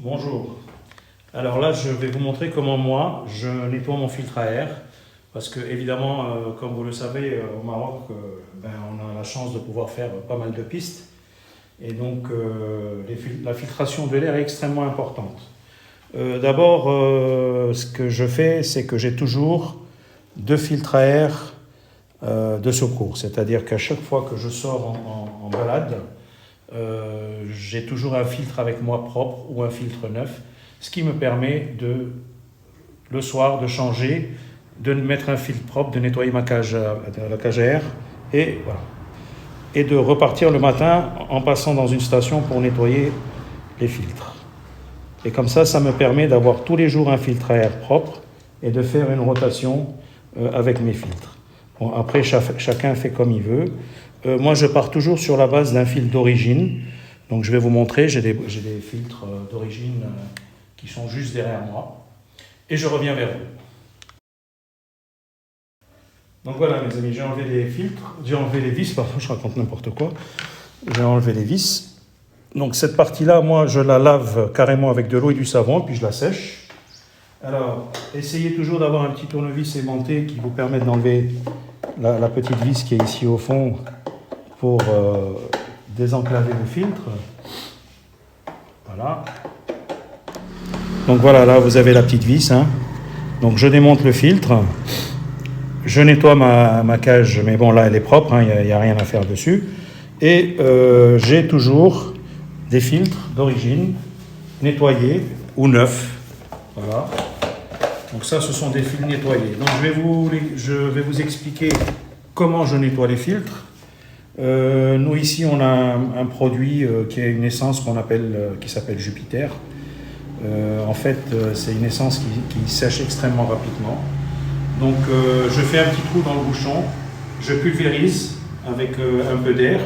Bonjour. Alors là, je vais vous montrer comment moi, je nettoie mon filtre à air. Parce que évidemment, comme vous le savez, au Maroc, on a la chance de pouvoir faire pas mal de pistes. Et donc, la filtration de l'air est extrêmement importante. D'abord, ce que je fais, c'est que j'ai toujours deux filtres à air de secours. C'est-à-dire qu'à chaque fois que je sors en balade, j'ai toujours un filtre avec moi propre ou un filtre neuf, ce qui me permet le soir de changer, de mettre un filtre propre, de nettoyer la cage à air et, voilà. Et de repartir le matin en passant dans une station pour nettoyer les filtres. Et comme ça me permet d'avoir tous les jours un filtre à air propre et de faire une rotation avec mes filtres. Bon, après, chacun fait comme il veut. Moi, je pars toujours sur la base d'un filtre d'origine. Donc, je vais vous montrer. J'ai des filtres d'origine qui sont juste derrière moi. Et je reviens vers vous. Donc voilà, mes amis, j'ai enlevé les filtres. J'ai enlevé les vis. Parfois, je raconte n'importe quoi. J'ai enlevé les vis. Donc, cette partie-là, moi, je la lave carrément avec de l'eau et du savon, puis je la sèche. Alors, essayez toujours d'avoir un petit tournevis aimanté qui vous permette d'enlever la petite vis qui est ici au fond pour désenclaver le filtre. Voilà. Donc voilà, là vous avez la petite vis. Donc je démonte le filtre. Je nettoie ma cage, mais bon là elle est propre, il n'y a rien à faire dessus. Et j'ai toujours des filtres d'origine nettoyés ou neufs. Voilà. Donc ça, ce sont des filtres nettoyés. Donc je vais vous expliquer comment je nettoie les filtres. Nous ici, on a un produit qui est une essence qui s'appelle Jupiter. En fait, c'est une essence qui sèche extrêmement rapidement. Donc je fais un petit trou dans le bouchon, je pulvérise avec un peu d'air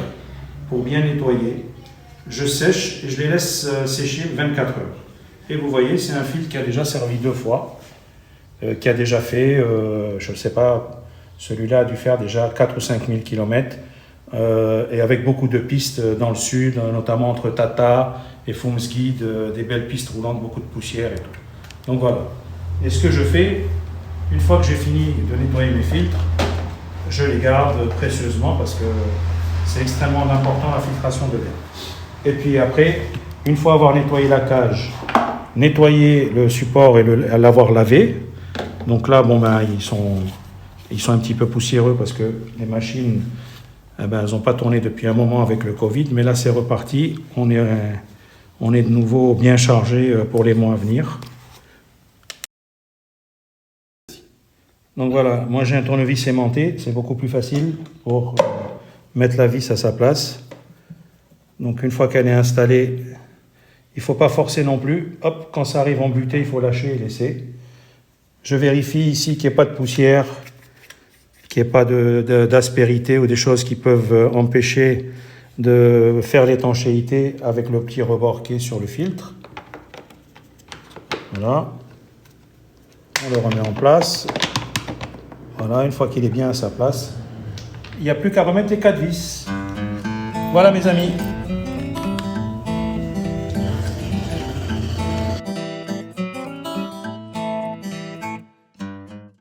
pour bien nettoyer. Je sèche et je les laisse sécher 24 heures. Et vous voyez, c'est un filtre qui a déjà servi 2 fois. Qui a déjà fait, je ne sais pas, celui-là a dû faire déjà 4 ou 5 000 km, et avec beaucoup de pistes dans le sud, notamment entre Tata et Foumsguide, des belles pistes roulantes, beaucoup de poussière et tout. Donc voilà. Et ce que je fais, une fois que j'ai fini de nettoyer mes filtres, je les garde précieusement parce que c'est extrêmement important la filtration de l'air. Et puis après, une fois avoir nettoyé la cage, nettoyer le support et l'avoir lavé. Donc là, ils sont un petit peu poussiéreux parce que les machines, elles n'ont pas tourné depuis un moment avec le Covid, mais là c'est reparti. On est de nouveau bien chargé pour les mois à venir. Donc voilà, moi j'ai un tournevis aimanté, c'est beaucoup plus facile pour mettre la vis à sa place. Donc une fois qu'elle est installée, il ne faut pas forcer non plus. Hop, quand ça arrive en butée, il faut lâcher et laisser. Je vérifie ici qu'il n'y ait pas de poussière, qu'il n'y ait pas d'aspérité ou des choses qui peuvent empêcher de faire l'étanchéité avec le petit rebord qui est sur le filtre. Voilà. On le remet en place. Voilà, une fois qu'il est bien à sa place, il n'y a plus qu'à remettre les 4 vis. Voilà mes amis.